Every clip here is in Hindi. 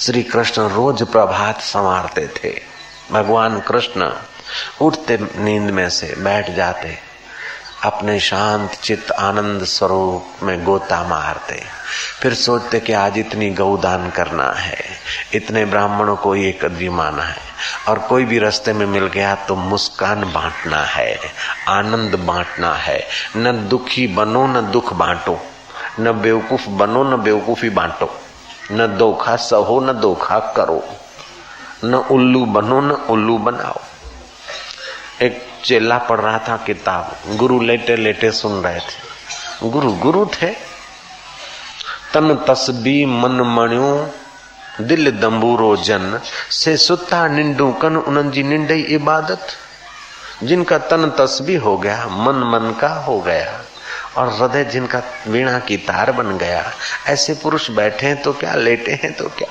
श्री कृष्ण रोज प्रभात संवारते थे। भगवान कृष्ण उठते नींद में से बैठ जाते, अपने शांत चित्त आनंद स्वरूप में गोता मारते, फिर सोचते कि आज इतनी गौदान करना है, इतने ब्राह्मणों को एक दिमाना है, और कोई भी रास्ते में मिल गया तो मुस्कान बांटना है, आनंद बांटना है। न दुखी बनो न दुख बांटो, न बेवकूफ बनो न बेवकूफी बांटो, न धोखा सहो न धोखा करो, न उल्लू बनो न उल्लू बनाओ। एक चेला पढ़ रहा था किताब, गुरु लेटे लेटे सुन रहे थे। गुरु थे। तन तस्बी मन मणियो दिल दंबूरो जन से सुता निंडू कन उन्हनि जी निंडई इबादत। जिनका तन तस्बी हो गया, मन का हो गया, और हृदय जिनका वीणा की तार बन गया, ऐसे पुरुष बैठे हैं तो क्या, लेटे हैं तो क्या।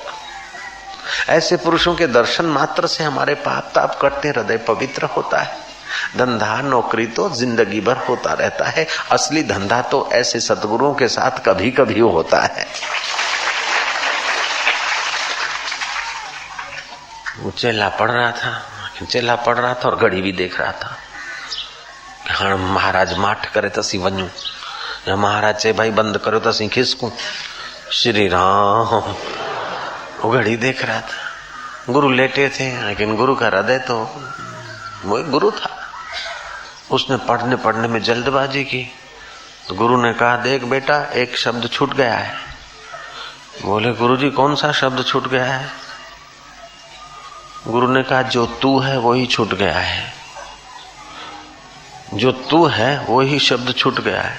ऐसे पुरुषों के दर्शन मात्र से हमारे पाप ताप कटते, हृदय पवित्र होता है। धंधा नौकरी तो जिंदगी भर होता रहता है, असली धंधा तो ऐसे सतगुरुओं के साथ कभी कभी होता है। चेला पढ़ रहा था और घड़ी भी देख रहा था। हाँ महाराज माठ करे तो सी वञू, या महाराज चे भाई बंद करो तो सी खिसकूं। श्री राम। वो घड़ी देख रहा था। गुरु लेटे थे, लेकिन गुरु का हृदय तो वो गुरु था। उसने पढ़ने में जल्दबाजी की तो गुरु ने कहा, देख बेटा एक शब्द छूट गया है। बोले गुरुजी कौन सा शब्द छूट गया है? गुरु ने कहा, जो तू है वही छूट गया है, जो तू है वही शब्द छूट गया है।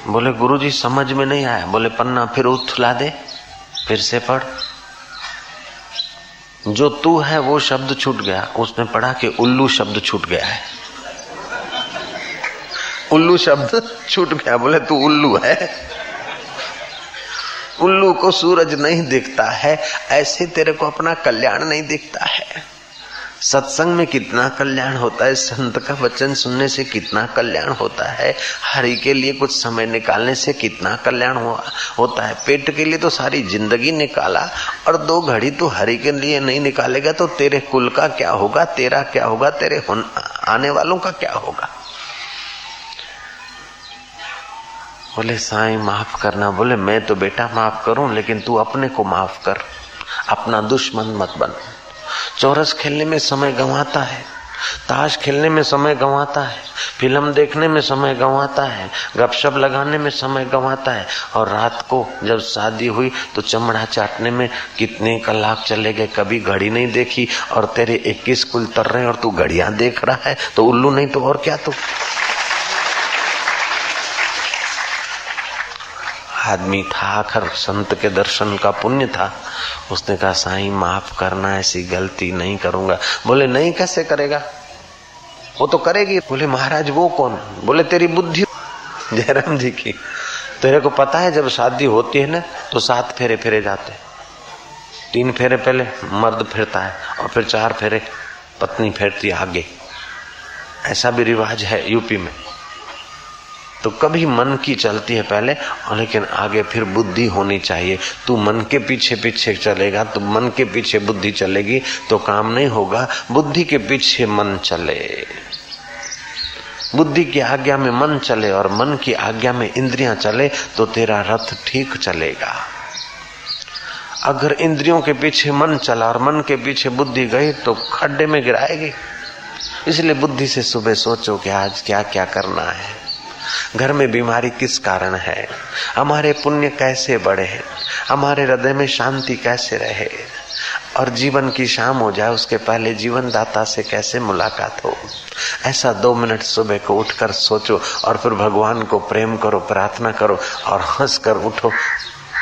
बोले गुरुजी समझ में नहीं आया। बोले पन्ना फिर उथला दे, फिर से पढ़। जो तू है वो शब्द छूट गया। उसने पढ़ा कि उल्लू शब्द छूट गया है। उल्लू शब्द छूट गया। बोले तू उल्लू है? उल्लू को सूरज नहीं दिखता है, ऐसे तेरे को अपना कल्याण नहीं दिखता है। सत्संग में कितना कल्याण होता है, संत का वचन सुनने से कितना कल्याण होता है, हरि के लिए कुछ समय निकालने से कितना कल्याण होता है। पेट के लिए तो सारी जिंदगी निकाला, और 2 घड़ी तो हरि के लिए नहीं निकालेगा तो तेरे कुल का क्या होगा, तेरा क्या होगा, तेरे आने वालों का क्या होगा। बोले साईं माफ करना। बोले मैं तो बेटा माफ करूं, लेकिन तू अपने को माफ कर, अपना दुश्मन मत बन। चौरस खेलने में समय गंवाता है, ताश खेलने में समय गंवाता है, फिल्म देखने में समय गंवाता है, गपशप लगाने में समय गंवाता है, और रात को जब शादी हुई तो चमड़ा चाटने में कितने कलाक चले गए, कभी घड़ी नहीं देखी, और तेरे 21 कुल तर रहे और तू घड़ियां देख रहा है, तो उल्लू नहीं तो और क्या। तो आदमी था, आखिर संत के दर्शन का पुण्य था। उसने कहा साईं माफ करना, ऐसी गलती नहीं करूंगा। बोले नहीं कैसे करेगा, वो तो करेगी। बोले महाराज वो कौन? बोले तेरी बुद्धि जयराम जी की। तेरे को पता है जब शादी होती है ना तो 7 फेरे फेरे जाते। 3 फेरे पहले मर्द फिरता है और फिर 4 फेरे पत्नी फेरती आगे। ऐसा भी रिवाज है यूपी में। तो कभी मन की चलती है पहले, लेकिन आगे फिर बुद्धि होनी चाहिए। तू मन के पीछे पीछे चलेगा तो मन के पीछे बुद्धि चलेगी तो काम नहीं होगा। बुद्धि के पीछे मन चले, बुद्धि की आज्ञा में मन चले और मन की आज्ञा में इंद्रियां चले तो तेरा रथ ठीक चलेगा। अगर इंद्रियों के पीछे मन चला और मन के पीछे बुद्धि गई तो खड्डे में गिराएगी। इसलिए बुद्धि से सुबह सोचो कि आज क्या क्या करना है, घर में बीमारी किस कारण है, हमारे पुण्य कैसे बढ़े, हमारे हृदय में शांति कैसे रहे, और जीवन की शाम हो जाए उसके पहले जीवन दाता से कैसे मुलाकात हो। ऐसा 2 मिनट सुबह को उठकर सोचो और फिर भगवान को प्रेम करो, प्रार्थना करो और हंस कर उठो।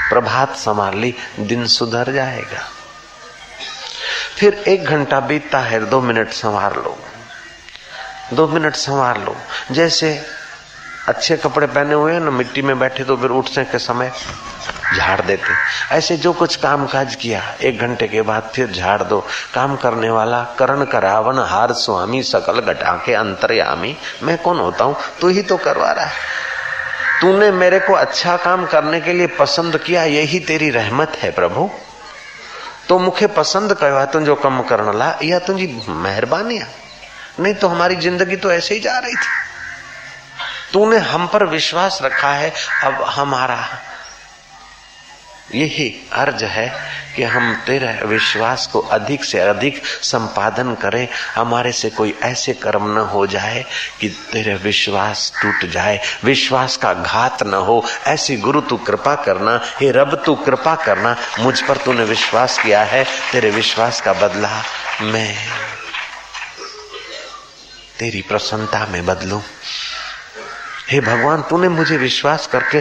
प्रभात संभाल ली, दिन सुधर जाएगा। फिर 1 घंटा बीतता है, 2 मिनट संवार लो, 2 मिनट संवार लो। जैसे अच्छे कपड़े पहने हुए हैं ना, मिट्टी में बैठे तो फिर उठने के समय झाड़ देते, ऐसे जो कुछ काम काज किया 1 घंटे के बाद फिर झाड़ दो। काम करने वाला करण करावन हार स्वामी सकल घटा के अंतर्यामी। मैं कौन होता हूँ, तू ही तो करवा रहा है। तूने मेरे को अच्छा काम करने के लिए पसंद किया, यही तेरी रहमत है प्रभु। तो मुखे पसंद कयो तुझो कम करण ला, या तुझी मेहरबानी है, नहीं तो हमारी जिंदगी तो ऐसे ही जा रही थी। तूने हम पर विश्वास रखा है, अब हमारा यही अर्ज है कि हम तेरे विश्वास को अधिक से अधिक संपादन करें। हमारे से कोई ऐसे कर्म न हो जाए कि तेरे विश्वास टूट जाए, विश्वास का घात न हो। ऐसी गुरु तू कृपा करना, हे रब तू कृपा करना। मुझ पर तूने विश्वास किया है, तेरे विश्वास का बदला मैं तेरी प्रसन्नता में बदलूं। हे भगवान, तूने मुझे विश्वास करके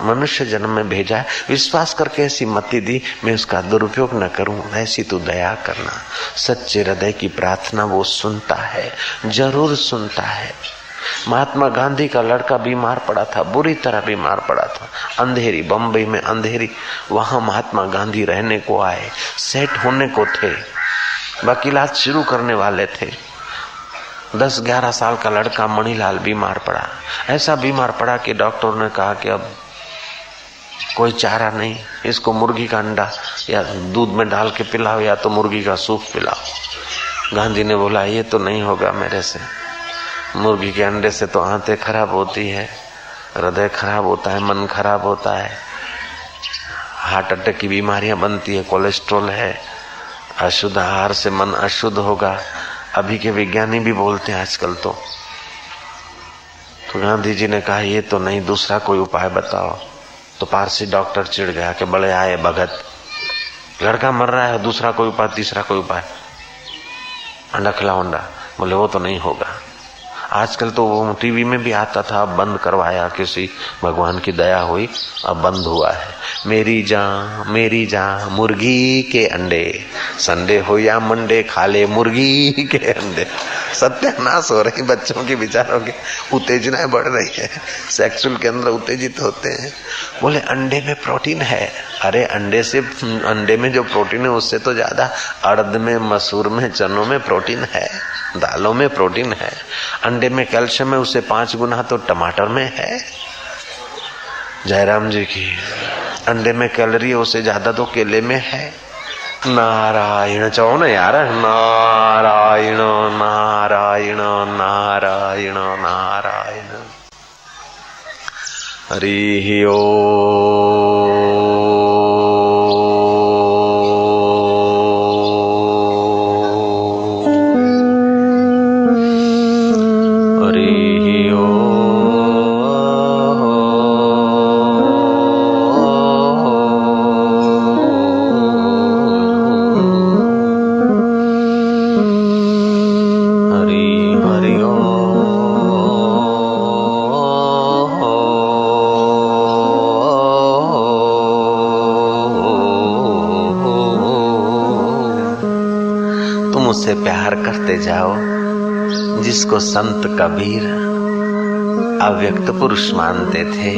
मनुष्य जन्म में भेजा है, विश्वास करके ऐसी मति दी, मैं उसका दुरुपयोग न करूं, ऐसी तू दया करना। सच्चे हृदय की प्रार्थना वो सुनता है, जरूर सुनता है। महात्मा गांधी का लड़का बीमार पड़ा था, बुरी तरह बीमार पड़ा था, अंधेरी, बम्बई में अंधेरी। वहां महात्मा गांधी रहने को आए, सेट होने को थे, वकीलात शुरू करने वाले थे। 10-11 साल का लड़का मणिलाल बीमार पड़ा। ऐसा बीमार पड़ा कि डॉक्टर ने कहा कि अब कोई चारा नहीं, इसको मुर्गी का अंडा या दूध में डाल के पिलाओ या तो मुर्गी का सूप पिलाओ। गांधी ने बोला ये तो नहीं होगा मेरे से, मुर्गी के अंडे से तो आंतें खराब होती है, हृदय खराब होता है, मन खराब होता है, हार्ट अटैक की बीमारियां बनती है, कोलेस्ट्रॉल है, अशुद्ध आहार से मन अशुद्ध होगा। अभी के विज्ञानी भी बोलते हैं आजकल तो गांधी जी ने कहा ये तो नहीं, दूसरा कोई उपाय बताओ। तो पारसी डॉक्टर चिढ़ गया कि बड़े आए भगत, लड़का मर रहा है, दूसरा कोई उपाय, तीसरा कोई उपाय, अंडा खिलाओ अंडा। बोले वो तो नहीं होगा। आजकल तो वो टीवी में भी आता था, अब बंद करवाया, किसी भगवान की दया हुई, अब बंद हुआ है। मेरी जान मुर्गी के अंडे, संडे हो या मंडे खा ले मुर्गी के अंडे। सत्यानाश हो रही बच्चों की, विचारों की उत्तेजनाएं बढ़ रही है, सेक्सुअल के अंदर उत्तेजित होते हैं। बोले अंडे में प्रोटीन है। अरे अंडे में जो प्रोटीन है उससे तो ज्यादा अड़द में, मसूर में, चनों में प्रोटीन है, दालों में प्रोटीन है। अंडे में कैल्शियम है, उससे 5 गुना तो टमाटर में है। जयराम जी की अंडे में कैलोरी है, उससे ज्यादा तो केले में है। नारायण चौ ना यार, नारायण नारायण नारायण नारायण। हरि ओम। मुझसे प्यार करते जाओ। जिसको संत कबीर अव्यक्त पुरुष मानते थे,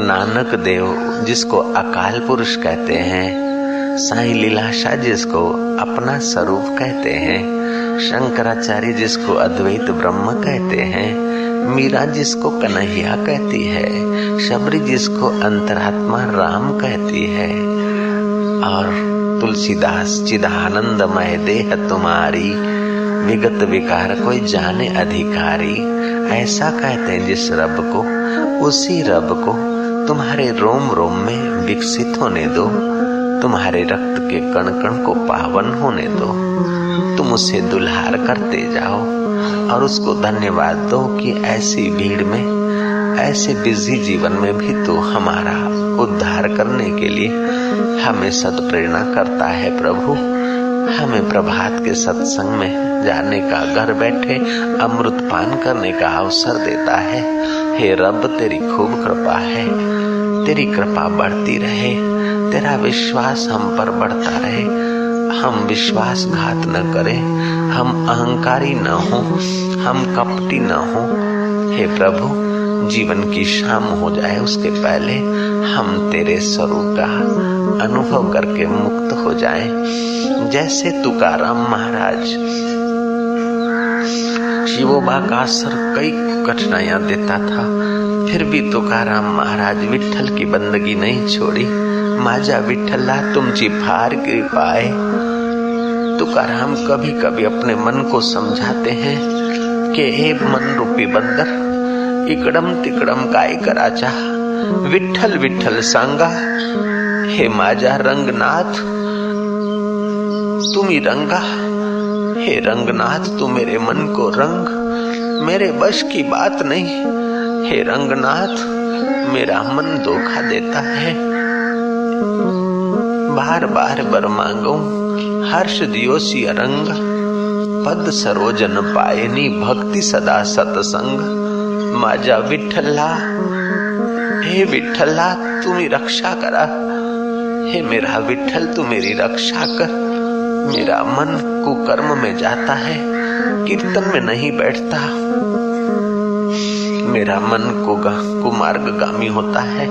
नानक देव जिसको अकाल पुरुष कहते हैं, साईं लीलाशाह जिसको अपना स्वरूप कहते हैं, शंकराचार्य जिसको अद्वैत ब्रह्म कहते हैं, मीरा जिसको कन्हैया कहती है, शबरी जिसको अंतरात्मा राम कहती है, और तुलसीदास चिदानंदमय देह तुम्हारी, विगत विकार कोई जाने अधिकारी। ऐसा कहते हैं जिस रब को, उसी रब को तुम्हारे रोम रोम में विकसित होने दो, तुम्हारे रक्त के कण कण को पावन होने दो। तुम उसे दुल्हार करते जाओ और उसको धन्यवाद दो कि ऐसी भीड़ में, ऐसे बिजी जीवन में भी तो हमारा उद्धार करने के लिए हमें सत्प्रेरणा करता है। प्रभु हमें प्रभात के सत्संग में जाने का, घर बैठे अमृत पान करने का अवसर देता है। हे रब तेरी खूब कृपा है, तेरी कृपा बढ़ती रहे, तेरा विश्वास हम पर बढ़ता रहे, हम विश्वासघात न करें, हम अहंकारी न हो, हम कपटी न हो। हे प्रभु जीवन की शाम हो जाए उसके पहले हम तेरे स्वरूप का अनुभव करके मुक्त हो जाएं। जैसे तुकाराम महाराज शिवोबा का असर कई कठिनाइयां देता था, फिर भी तुकाराम महाराज विट्ठल की बंदगी नहीं छोड़ी, माझ्या विठ्ठला तुमची फार कृपा आहे। तुकाराम कभी कभी अपने मन को समझाते हैं कि हे मन रूपी बंदर, इकडम तिकडम काय कराचा, विठ्ठल विठ्ठल सांगा। हे माझा रंगनाथ तुम्ही रंगा, हे रंगनाथ तू मेरे मन को रंग, मेरे बश की बात नहीं। हे रंगनाथ मेरा मन धोखा देता है, बार बार बर मांगो हर्ष दियो सी रंग। पद सरोजन पायनी भक्ति सदा सतसंग। माझा विठ्ठला, हे विठ्ठला तुम्ही रक्षा करा। हे मेरा विठ्ठल तू मेरी रक्षा कर। मेरा मन कुकर्म में जाता है, कीर्तन में नहीं बैठता। मेरा मन कुमार्गगामी होता है।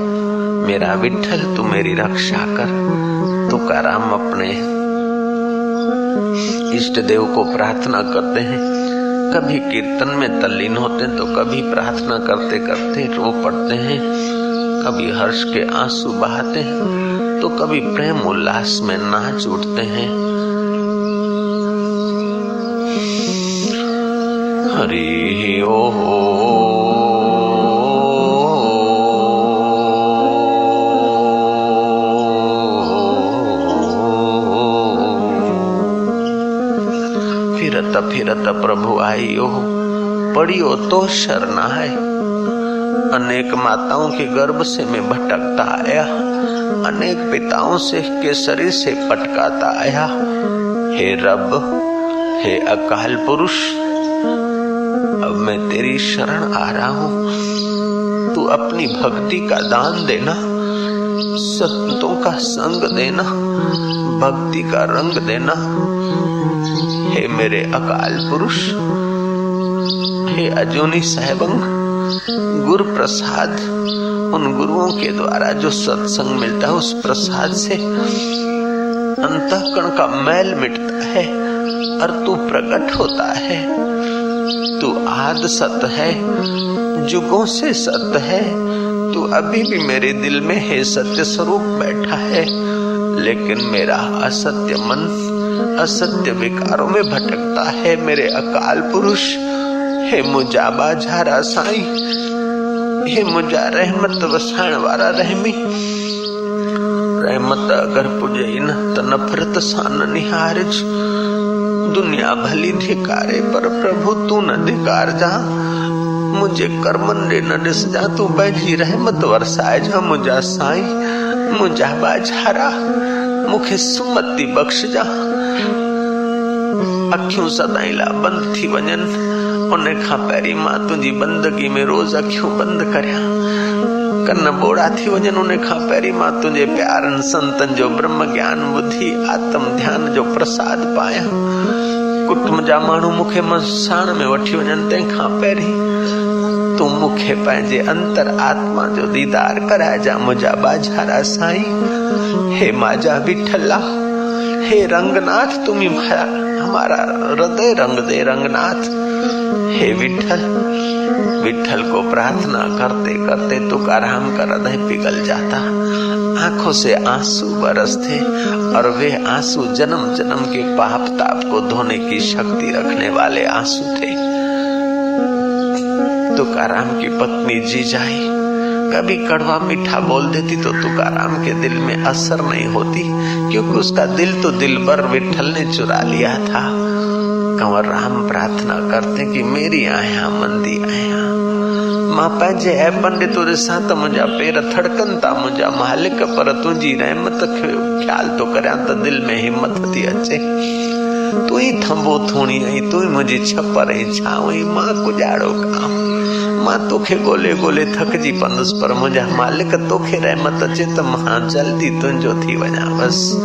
मेरा विठ्ठल तू मेरी रक्षा कर। तुकाराम अपने इष्ट देव को प्रार्थना करते हैं। कभी कीर्तन में तल्लीन होते हैं तो कभी प्रार्थना करते करते रो पड़ते हैं, कभी हर्ष के आंसू बहाते हैं तो कभी प्रेम उल्लास में नाच उठते हैं। हरि ओम। फिरत प्रभु आइयो, पड़ियो तो शरणाए। अनेक माताओं के गर्भ से मैं भटकता आया, अनेक पिताओं से के शरीर से पटकाता आया। हे रब, हे अकाल पुरुष, अब मैं तेरी शरण आ रहा हूँ। तू अपनी भक्ति का दान देना, संतों का संग देना, भक्ति का रंग देना। हे मेरे अकाल पुरुष, हे अजूनी साहेबंग, गुरु प्रसाद, उन गुरुओं के द्वारा जो सत्संग मिलता है उस प्रसाद से अंतःकरण का मैल मिटता है और तू प्रकट होता है। तू आद सत है, जुगों से सत्य है। तू अभी भी मेरे दिल में है सत्य स्वरूप बैठा है, लेकिन मेरा असत्य मन असत्य विकारों में भटकता है। मेरे अकाल पुरुष, हे मुझा बाझारा साई, हे मुझा रहमत वसाण वारा रहमी। रहमत अगर पुजे न त नफरत सान निहारज। दुनिया भली धिकारे पर प्रभु तू न धिकार जा। मुझे कर्मन रे न दिस जा, तू बैठी रहमत वरसाए जा। मुझा साई, मुझा बाझारा, मुखे सुमति बख्श जा। अखियूं सदाईला बंद थी वञन, उन खां पहिरीं मां तुंहिंजी बंदगी में रोज अखियूं बंद करियां। कन बोड़ा थी वञन, उन खां पहिरीं मां तुंहिंजे प्यारनि संतनि जो ब्रह्म ज्ञान ॿुधी आत्म ध्यान जो प्रसाद पायां। कुटुंब जा माण्हू मूंखे मसाण में वठी वञनि, तंहिंखां पहिरीं तूं मूंखे पंहिंजे अंतर आत्मा जो दीदार कराए जा। मुंहिंजा बाझारा साईं, हे माजा विठला, हे रंगनाथ, तुम हमारा हृदय रंग दे रंगनाथ। हे विठल, विठल को प्रार्थना करते करते तुकाराम का हृदय पिघल जाता, आंखों से आंसू बरसते और वे आंसू जन्म जन्म के पाप ताप को धोने की शक्ति रखने वाले आंसू थे। तुकाराम की पत्नी जीजाई कभी कड़वा मीठा बोल देती तो तुकाराम के दिल में असर नहीं होती, क्योंकि उसका दिल तो दिलबर विठल ने चुरा लिया था। कंवर राम प्रार्थना करते कि मेरी आया मंदी आया, मां पंहिंजे ऐबन ॾिठो ॾिसां त मुंहिंजा पेर थड़कनि था। मुंहिंजा मालिक, पर तुंहिंजी रहमत खे ख्याल तो करियां त दिल में हिम्मत थी अचे। तू ही थंबो थोणी आई, तू ही मुंहिंजी छपर ऐं छांव आई। मां गुजारो कयां, मां तोखे ॻोल्हे ॻोल्हे थकजी पवंदुसि, पर मुंहिंजा मालिक तोखे रहमत अचे त मां जल्दी तुंहिंजो थी वञा। बसि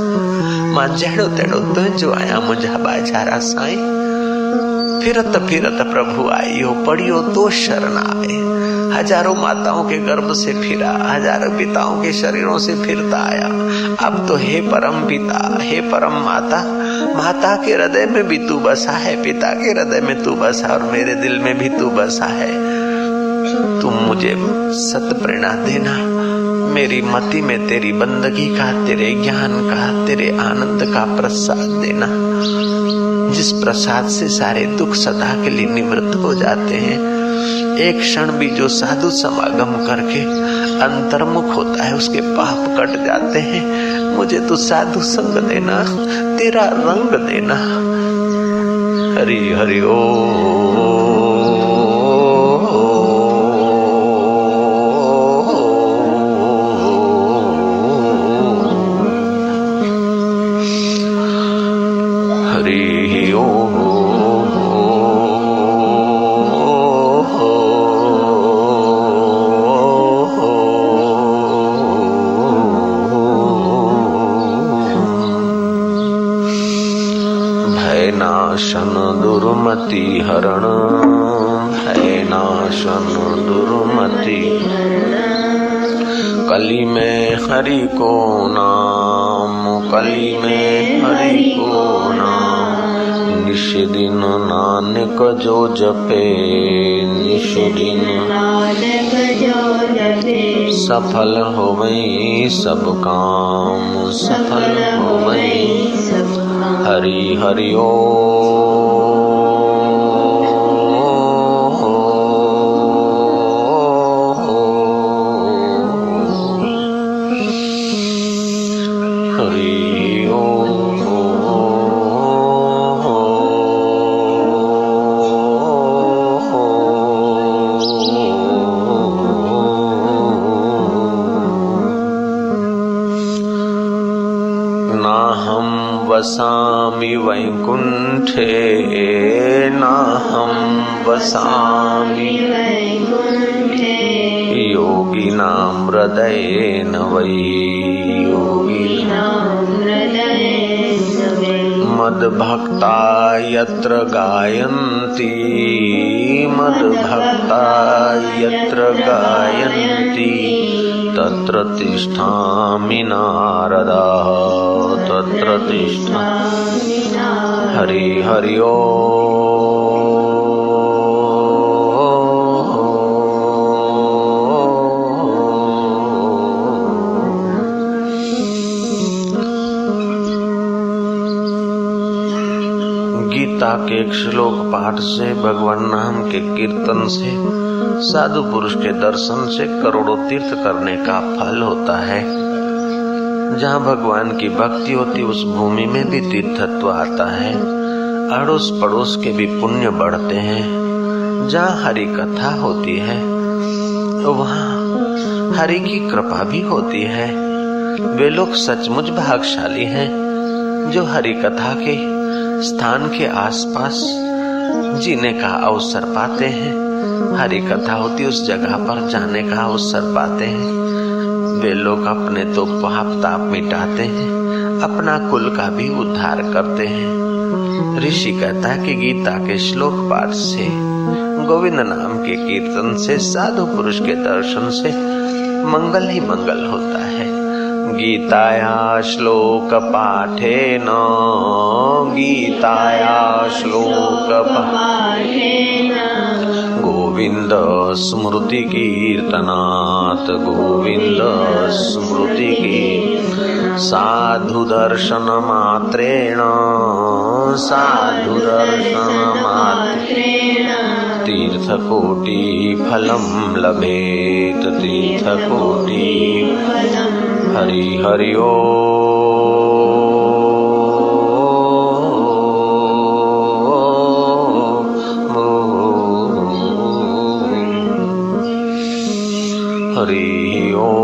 मां जहिड़ो तहिड़ो तुंहिंजो आहियां। मुंहिंजा बाझारा साईं, फिरत फिरत प्रभु आइयो, पढ़ियो तो शरण आए। हजारों माताओं के गर्भ से फिरा, हजारों पिताओं के शरीरों से फिरता आया। अब तो हे परम पिता, हे परम माता, माता के हृदय में भी तू बसा है, पिता के हृदय में तू बसा और मेरे दिल में भी तू बसा है। तुम मुझे सत प्रेरणा देना, मेरी मति में तेरी बंदगी का, तेरे ज्ञान का, तेरे आनंद का प्रसाद देना, जिस प्रसाद से सारे दुख सदा के लिए निवृत्त हो जाते हैं। एक क्षण भी जो साधु समागम करके अंतर्मुख होता है उसके पाप कट जाते हैं। मुझे तो साधु संग देना, तेरा रंग देना। हरि हरि ओ नाशन दुर्मति हरण, है नाशन दुर्मति। कली में हरि को नाम, कली में हरि को नाम। निश दिन नानक जो जपे, निश दिन नानक जो जपे। सफल होवई सब काम, सफल होवई सब काम। हरि हरि ओ वसामि वैकुंठे, नाहं वसामि वैकुंठे। योगिनां हृदयेन वै, योगिनां हृदयेन वै। मद्भक्ता यत्र गायन्ति, मद्भक्ता यत्र गायन्ति। तत्र तिष्ठामि नारद, तत्र तिष्ठामि नारद। हरि हरि ओ गीता के एक श्लोक पाठ से, भगवान नाम के कीर्तन से, साधु पुरुष के दर्शन से करोड़ों तीर्थ करने का फल होता है। जहाँ भगवान की भक्ति होती उस भूमि में भी तीर्थत्व आता है, अड़ोस पड़ोस के भी पुण्य बढ़ते हैं। जहाँ हरि कथा होती है वहाँ हरि की कृपा भी होती है। वे लोग सचमुच भाग्यशाली हैं जो हरि कथा के स्थान के आसपास जीने का अवसर पाते हैं। हरि कथा होती उस जगह पर जाने का अवसर पाते हैं। वे लोग अपने तो पाप ताप मिटाते हैं, अपना कुल का भी उद्धार करते हैं। ऋषि कहता है कि गीता के श्लोक पाठ से, गोविंद नाम के कीर्तन से, साधु पुरुष के दर्शन से मंगल ही मंगल होता है। गीताया श्लोक पाठेन, गीताया श्लोक पाठेन। गोविंद स्मृति कीर्तनात्, गोविंद स्मृति की। साधु दर्शन मात्रेण, साधु दर्शन मात्रेण। तीर्थकोटि फलं लभेत, तीर्थकोटि फलं। हरि हरि ओ हरि ओ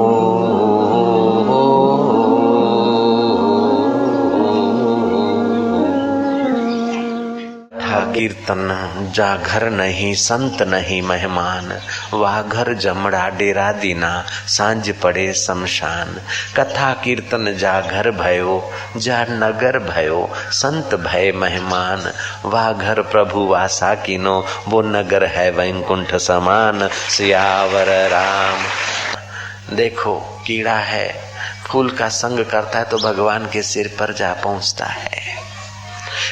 कीर्तन जा घर नहीं संत नहीं मेहमान, वाह घर जमड़ा डेरा दीना, सांझ पड़े शमशान। कथा कीर्तन जा घर भयो, जा नगर भयो, संत भय मेहमान। वाह घर प्रभु वासा कीनो, वो नगर है वैकुंठ समान। सियावर राम। देखो कीड़ा है, फूल का संग करता है तो भगवान के सिर पर जा पहुंचता है।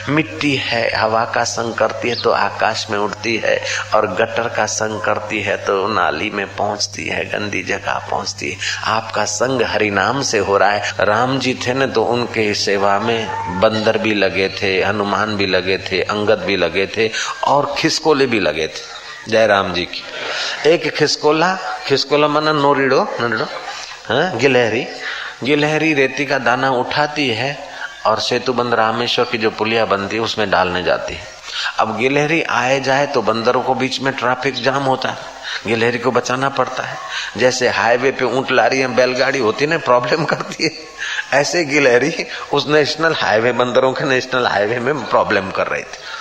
मिट्टी है हवा का संग करती है तो आकाश में उड़ती है, और गटर का संग करती है तो नाली में पहुंचती है, गंदी जगह पहुंचती है। आपका संग हरि नाम से हो रहा है। राम जी थे न तो उनके सेवा में बंदर भी लगे थे, हनुमान भी लगे थे, अंगद भी लगे थे और खिसकोले भी लगे थे। जय राम जी की। एक खिसकोला माना नोरिडो, गिलहरी रेती का दाना उठाती है और सेतुबंद रामेश्वर की जो पुलिया बनती है उसमें डालने जाती है। अब गिलहरी आए जाए तो बंदरों को बीच में ट्रैफिक जाम होता है, गिलहरी को बचाना पड़ता है। जैसे हाईवे पे ऊंट लारी है, बैलगाड़ी होती है ना, प्रॉब्लम करती है, ऐसे गिलहरी उस नेशनल हाईवे, बंदरों के नेशनल हाईवे में प्रॉब्लम कर रही थी।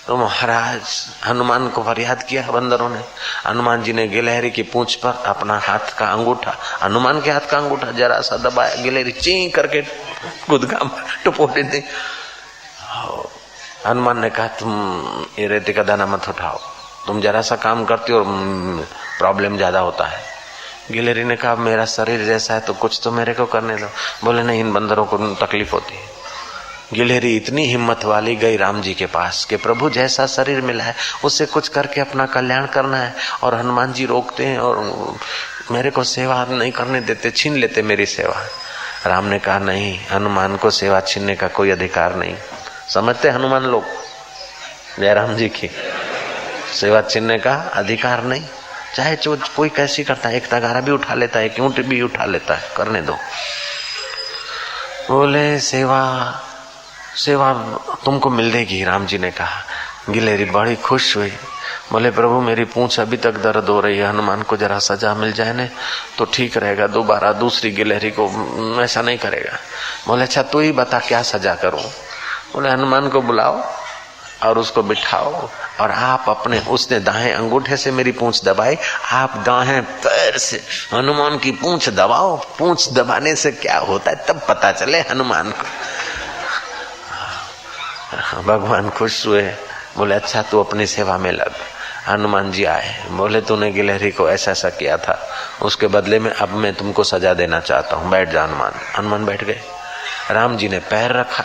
तो महाराज हनुमान को फरियाद किया बंदरों ने। हनुमान जी ने गिलहरी की पूंछ पर अपना हाथ का अंगूठा, हनुमान के हाथ का अंगूठा जरा सा दबाया, गिलहरी ची करके गुदगा टपोटे दी। हनुमान ने कहा तुम ये रेती का दाना मत उठाओ, तुम जरा सा काम करती हो और प्रॉब्लम ज्यादा होता है। गिलहरी ने कहा मेरा शरीर जैसा है तो कुछ तो मेरे को करने दो। बोले नहीं, इन बंदरों को तकलीफ होती है। गिलहरी इतनी हिम्मत वाली गई राम जी के पास कि प्रभु जैसा शरीर मिला है उससे कुछ करके अपना कल्याण करना है, और हनुमान जी रोकते हैं और मेरे को सेवा नहीं करने देते, छीन लेते मेरी सेवा। राम ने कहा नहीं, हनुमान को सेवा छीनने का कोई अधिकार नहीं। समझते हनुमान लोग, जय राम जी की। सेवा छीनने का अधिकार नहीं, चाहे जो कोई कैसी करता है, एक तगारा भी उठा लेता है, एक ऊंट भी उठा लेता है, करने दो। बोले सेवा तुमको मिलेगी, राम जी ने कहा। गिलहरी बड़ी खुश हुई, बोले प्रभु मेरी पूंछ अभी तक दर्द हो रही है, हनुमान को जरा सजा मिल जाए ना तो ठीक रहेगा, दोबारा दूसरी गिलहरी को ऐसा नहीं करेगा। बोले अच्छा तू ही बता क्या सजा करूं। बोले हनुमान को बुलाओ और उसको बिठाओ और आप अपने, उसने दाएं अंगूठे से मेरी पूंछ दबाई, आप दाएं पैर से हनुमान की पूंछ दबाओ। पूंछ दबाने से क्या होता है तब पता चले हनुमान को। भगवान खुश हुए, बोले अच्छा तू अपनी सेवा में लग। हनुमान जी आए, बोले तूने गिलहरी को ऐसा ऐसा किया था, उसके बदले में अब मैं तुमको सजा देना चाहता हूँ, बैठ जा हनुमान। हनुमान बैठ गए। राम जी ने पैर रखा,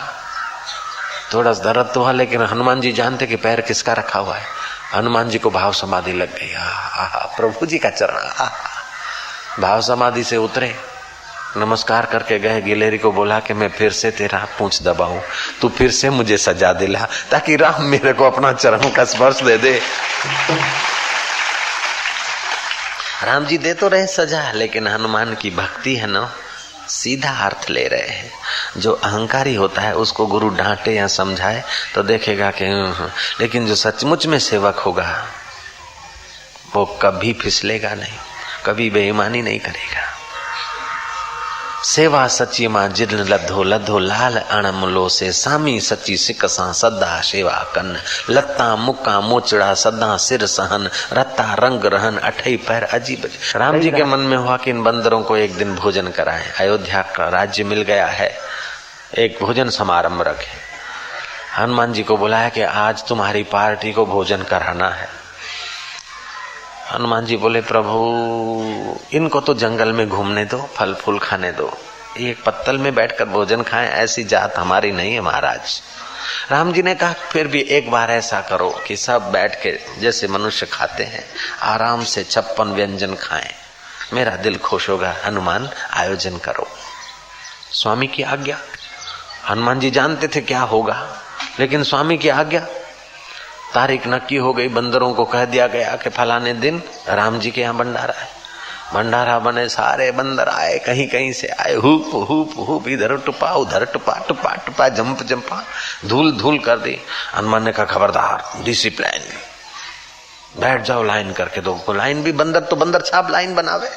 थोड़ा दर्द तो हुआ लेकिन हनुमान जी जानते कि पैर किसका रखा हुआ है। हनुमान जी को भाव समाधि लग गई। प्रभु जी का चरण। भाव समाधि से उतरे, नमस्कार करके गए। गिलहरी को बोला कि मैं फिर से तेरा पूंछ दबाऊं, तू फिर से मुझे सजा दिला ताकि राम मेरे को अपना चरण का स्पर्श दे दे। राम जी दे तो रहे सजा, लेकिन हनुमान की भक्ति है ना, सीधा अर्थ ले रहे हैं। जो अहंकारी होता है उसको गुरु डांटे या समझाए तो देखेगा कि लेकिन जो सचमुच में सेवक होगा वो कभी फिसलेगा नहीं, कभी बेईमानी नहीं करेगा। सेवा सची मां जिन लधो लधो लाल अणमुलो से सामी सची सिक सां सदा सेवा कन लत्ता मुक्का मोचड़ा सदा सिर सहन रत्ता रंग रहन अठई पैर अजीब। राम जी के मन में हुआ कि इन बंदरों को एक दिन भोजन कराएं, अयोध्या का राज्य मिल गया है, एक भोजन समारंभ रखे। हनुमान जी को बुलाया कि आज तुम्हारी पार्टी को भोजन कराना है। हनुमान जी बोले प्रभु इनको तो जंगल में घूमने दो, फल फूल खाने दो, एक पत्तल में बैठकर भोजन खाएं, ऐसी जात हमारी नहीं है महाराज। राम जी ने कहा फिर भी एक बार ऐसा करो कि सब बैठ के जैसे मनुष्य खाते हैं आराम से 56 व्यंजन खाएं, मेरा दिल खुश होगा। हनुमान आयोजन करो। स्वामी की आज्ञा। हनुमान जी जानते थे क्या होगा, लेकिन स्वामी की आज्ञा। तारीख नक्की हो गई, बंदरों को कह दिया गया कि फलाने दिन राम जी के यहाँ भंडारा है। भंडारा बने, सारे बंदर आए, कहीं कहीं से आए, हुप हुप हुप, इधर टुपा उधर टुपा, टुपा टुपा, जंप जंपा, धूल धूल कर दी। हनुमान ने कहा खबरदार, डिसिप्लिन, बैठ जाओ लाइन करके। दो लाइन भी, बंदर तो बंदर छाप लाइन बनावे।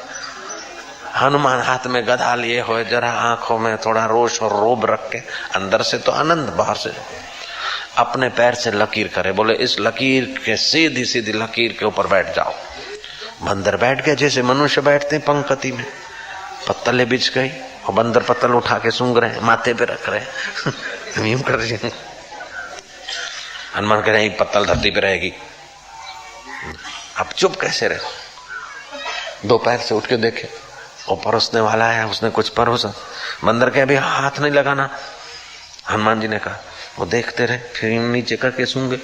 हनुमान हाथ में गदा लिए हुए, जरा आंखों में थोड़ा रोष और रोब रख के, अंदर से तो आनंद, बाहर से अपने पैर से लकीर करे। बोले इस लकीर के सीधी सीधी लकीर के ऊपर बैठ जाओ। बंदर बैठ गए जैसे मनुष्य बैठते हैं पंक्ति में। पत्तलें बिछ गई और बंदर पत्तल उठा के सूंघ रहे हैं, माथे पे रख रहे हैं, यूं कर रहे हैं। हनुमान कह रहे हैं पत्तल धरती पे रहेगी, अब चुप कैसे रहे। दोपहर से उठ के देखे वो परोसने वाला है, उसने कुछ परोसा। बंदर के अभी हाथ नहीं लगाना। हनुमान जी ने कहा वो देखते रहे, फिर नीचे करके सूंघे।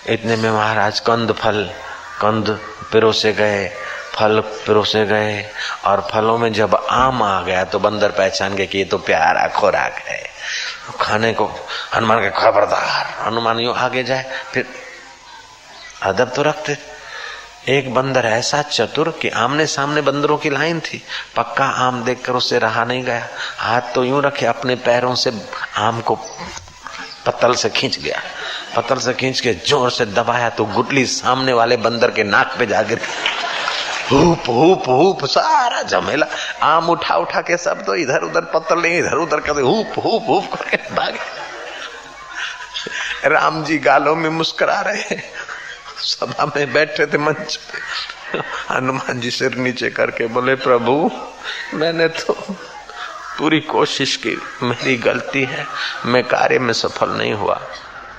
इतने में महाराज कंद पिरोसे गए, फल पिरोसे गए, और फलों में जब आम आ गया तो बंदर पहचान गए कि ये तो प्यारा खुराक है खाने को। हनुमान के खबरदार, हनुमान यूं आगे जाए, फिर अदब तो रखते। एक बंदर ऐसा चतुर कि आमने सामने बंदरों की लाइन थी, पक्का आम देखकर उससे रहा नहीं गया, हाथ तो यूं रखे, अपने पैरों से आम को पत्तल से खींच गया, पत्तल से खींच के जोर से दबाया तो गुटली सामने वाले बंदर के नाक पे जा गिर। हुप हुप हुप सारा झमेला, आम उठा उठा के सब तो इधर उधर, पत्तल नहीं इधर उधर करते, हुप हुप हुप करके भागे। राम जी गालों में मुस्कुरा रहे, सभा में बैठे थे मंच पे। हनुमान जी सिर नीचे करके बोले, प्रभु मैंने तो पूरी कोशिश की, मेरी गलती है, मैं कार्य में सफल नहीं हुआ।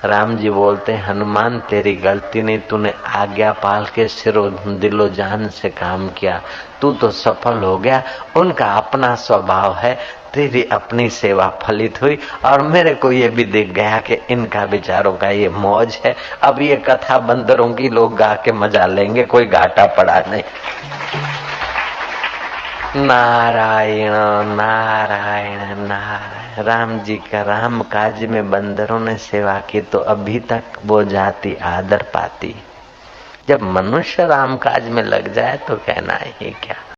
राम जी बोलते, हनुमान तेरी गलती नहीं, तूने आज्ञा पाल के सिरो दिलो जान से काम किया, तू तो सफल हो गया। उनका अपना स्वभाव है, तेरी अपनी सेवा फलित हुई, और मेरे को ये भी दिख गया कि इनका विचारों का ये मौज है। अब ये कथा बंदरों की लोग गा के मजा लेंगे, कोई घाटा पड़ा नहीं। नारायण नारायण नारायण। राम जी का राम काज में बंदरों ने सेवा की तो अभी तक वो जाति आदर पाती। जब मनुष्य राम काज में लग जाए तो कहना ही क्या।